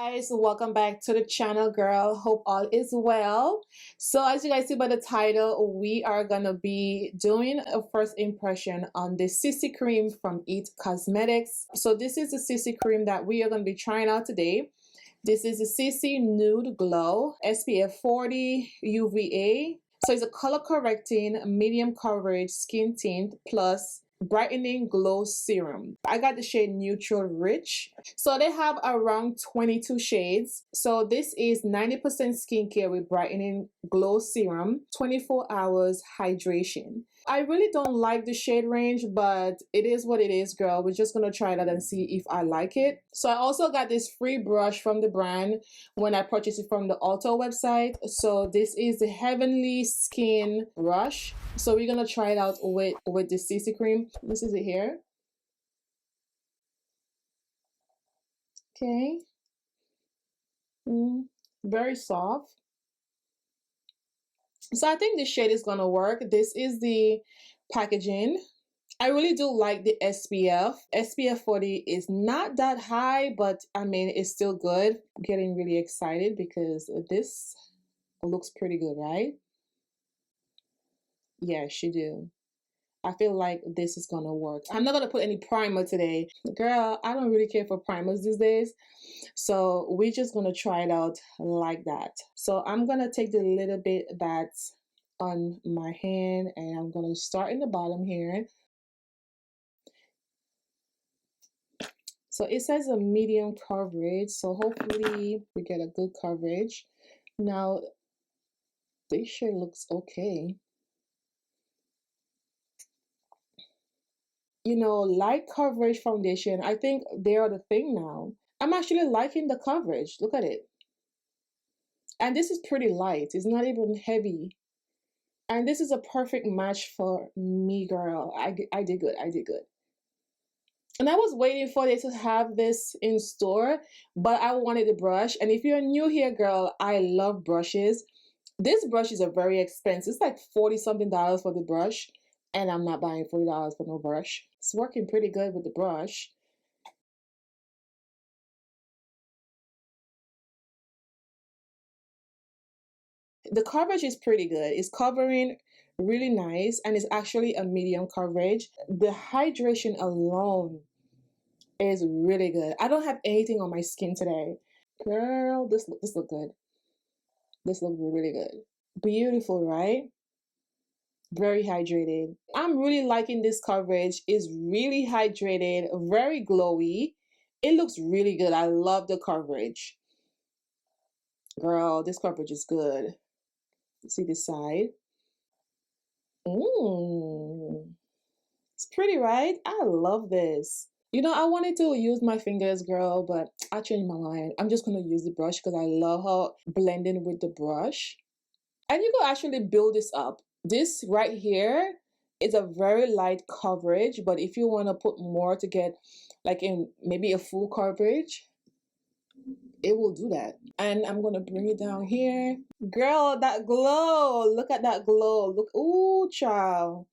guys, welcome back to the channel, girl. Hope all is well. So as you guys see by the title, we are gonna be doing a first impression on the CC cream from It Cosmetics. So this is the CC cream that we are gonna be trying out today. This is the CC Nude Glow SPF 40 UVA. So it's a color correcting medium coverage skin tint plus brightening glow serum. I got the shade Neutral Rich. So they have around 22 shades. So this is 90% skincare with brightening glow serum, 24 hours hydration. I really don't like the shade range, but it is what it is, girl. We're just gonna try that and see if I like it. So I also got this free brush from the brand when I purchased it from the Ulta website. So this is the Heavenly Skin brush. So we're gonna try it out with the CC cream. This is it here. Okay. Very soft. So I think this shade is gonna work. This is the packaging. I really do like the SPF. SPF 40 is not that high, but I mean, it's still good. I'm getting really excited because this looks pretty good, right? Yes, you do. I feel like this is gonna work. I'm not gonna put any primer today. Girl, I don't really care for primers these days. So we're just gonna try it out like that. So I'm gonna take the little bit that's on my hand and I'm gonna start in the bottom here. So it says a medium coverage, so hopefully we get a good coverage. Now, this shade looks okay. You know, light coverage foundation, I think they are the thing now. I'm actually liking the coverage. Look at it. And this is pretty light. It's not even heavy. And this is a perfect match for me, girl. I did good. I did good. And I was waiting for they to have this in store, but I wanted the brush. And if you're new here, girl, I love brushes. This brush is a very expensive. It's like 40 something dollars for the brush. And I'm not buying $40 for no brush. It's working pretty good with the brush. The coverage is pretty good. It's covering really nice and it's actually a medium coverage. The hydration alone is really good. I don't have anything on my skin today. Girl, this look good. This look really good. Beautiful, right? Very hydrated. I'm really liking this coverage. It's really hydrated, very glowy. It looks really good. I love the coverage. Girl, this coverage is good. See this side? It's pretty, right? I love this. You know, I wanted to use my fingers, girl, but I changed my mind. I'm just going to use the brush because I love how blending with the brush. And you can actually build this up. This right here is a very light coverage, but if you want to put more to get like in maybe a full coverage, it will do that. And I'm going to bring it down here. Girl, that glow. Look at that glow. Look. Ooh, child.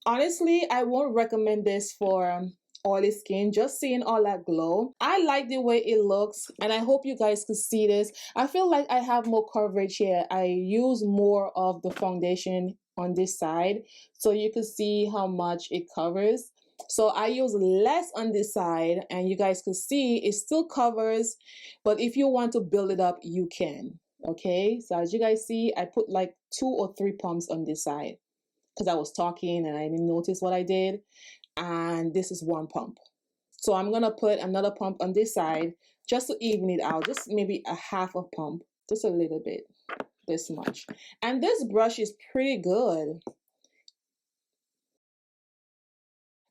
Honestly, I won't recommend this for oily skin. Just seeing all that glow. I like the way it looks and I hope you guys could see this. I feel like I have more coverage here. I use more of the foundation on this side so you can see how much it covers. So I use less on this side and you guys can see it still covers, but if you want to build it up, you can. Okay, so as you guys see, I put like 2 or 3 pumps on this side because I was talking and I didn't notice what I did. And this is 1 pump. So I'm gonna put another pump on this side just to even it out, just maybe a half a pump, just a little bit, this much. And this brush is pretty good.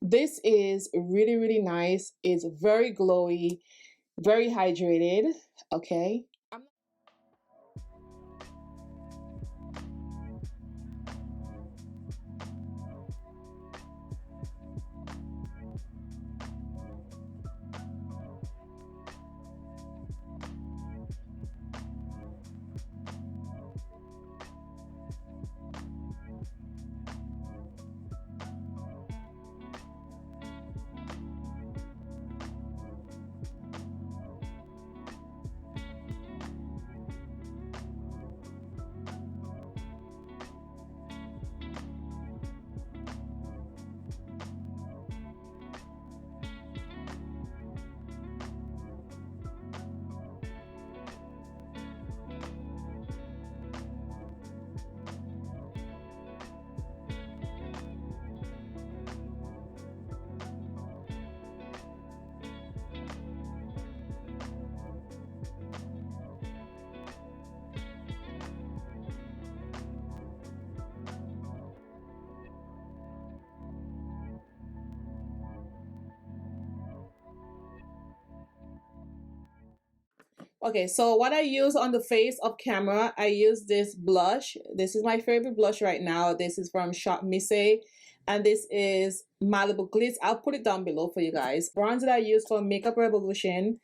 This is really, really nice. It's very glowy, very hydrated, okay? Okay, so what I use on the face of camera, I use this blush. This is my favorite blush right now. This is from Shop Missy, and this is Malibu Glitz. I'll put it down below for you guys. Bronzer that I use for Makeup Revolution.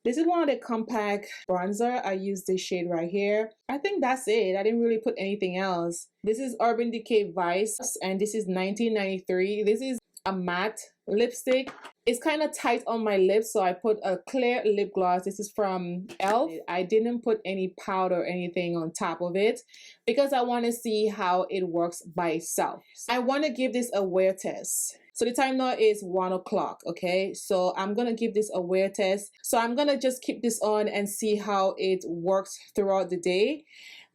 This is one of the compact bronzer. I use this shade right here. I think that's it. I didn't really put anything else. This is Urban Decay Vice, and this is 1993. This is a matte lipstick. It's kind of tight on my lips, so I put a clear lip gloss. This is from BELLE. I didn't put any powder or anything on top of it because I want to see how it works by itself. I want to give this a wear test. So the time now is 1 o'clock, okay? So I'm gonna give this a wear test. So I'm gonna just keep this on and see how it works throughout the day.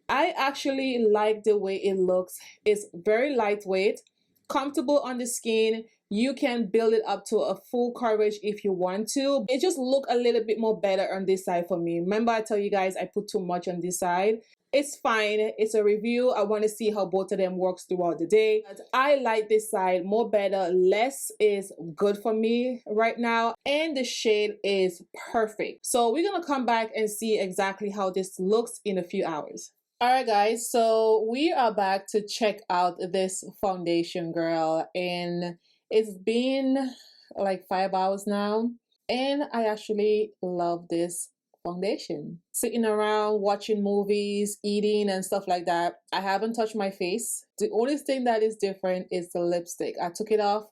I actually like the way it looks. It's very lightweight, comfortable on the skin. You can build it up to a full coverage if you want to. It just look a little bit more better on this side for me. Remember I tell you guys I put too much on this side. It's fine. It's a review. I want to see how both of them works throughout the day. But I like this side more better. Less is good for me right now. And the shade is perfect. So we're going to come back and see exactly how this looks in a few hours. Alright guys, so we are back to check out this foundation, girl. And it's been like 5 hours now. And I actually love this foundation. Sitting around watching movies, eating and stuff like that. I haven't touched my face. The only thing that is different is the lipstick. I took it off.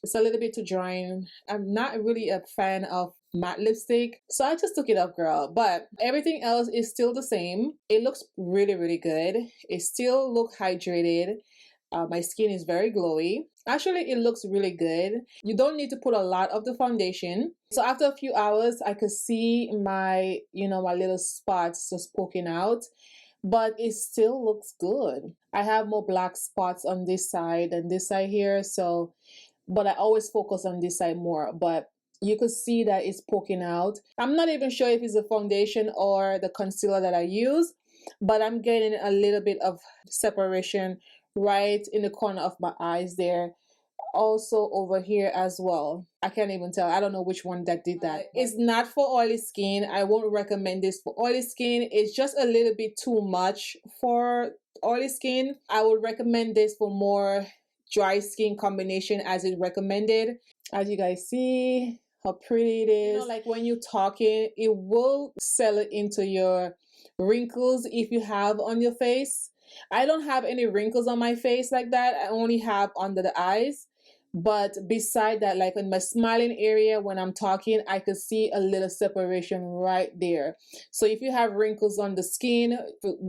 It's a little bit too drying. I'm not really a fan of matte lipstick, so I just took it off, girl. But everything else is still the same. It looks really, really good. It still looks hydrated. My skin is very glowy. Actually, it looks really good. You don't need to put a lot of the foundation. So after a few hours, I could see my, my little spots just poking out, but it still looks good. I have more black spots on this side than this side here. So, but I always focus on this side more, but you could see that it's poking out. I'm not even sure if it's the foundation or the concealer that I use, but I'm getting a little bit of separation right in the corner of my eyes there, also over here as well. I can't even tell. I don't know which one that did that. It's not for oily skin. I won't recommend this for oily skin. It's just a little bit too much for oily skin. I would recommend this for more dry skin combination as it recommended. As you guys see how pretty it is. Like when you're talking, it will settle into your wrinkles if you have on your face. I don't have any wrinkles on my face like that. I only have under the eyes. But beside that, like in my smiling area when I'm talking, I could see a little separation right there. So if you have wrinkles on the skin,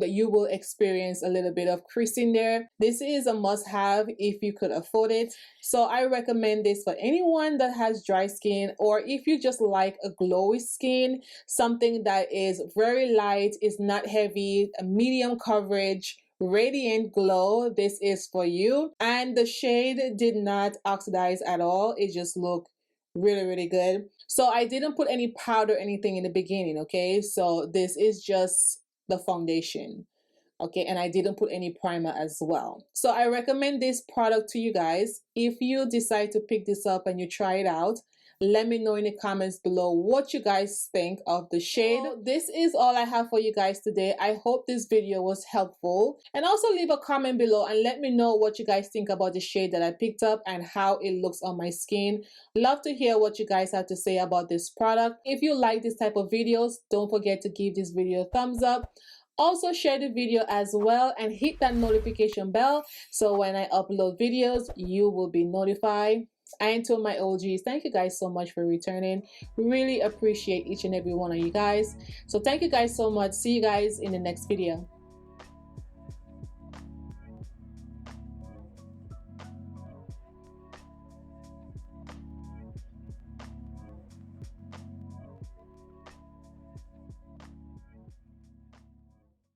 you will experience a little bit of creasing there. This is a must-have if you could afford it. So I recommend this for anyone that has dry skin, or if you just like a glowy skin, something that is very light, is not heavy, a medium coverage, radiant glow. This is for you. And the shade did not oxidize at all. It just looked really, really good. So I didn't put any powder or anything in the beginning, okay? So this is just the foundation, okay? And I didn't put any primer as well. So I recommend this product to you guys. If you decide to pick this up and you try it out, let me know in the comments below what you guys think of the shade. So this is all I have for you guys today. I hope this video was helpful. And also leave a comment below and let me know what you guys think about the shade that I picked up and how it looks on my skin. Love to hear what you guys have to say about this product. If you like this type of videos, don't forget to give this video a thumbs up. Also share the video as well and hit that notification bell so when I upload videos, you will be notified. And to my OGs, thank you guys so much for returning. Really appreciate each and every one of you guys. So thank you guys so much. See you guys in the next video.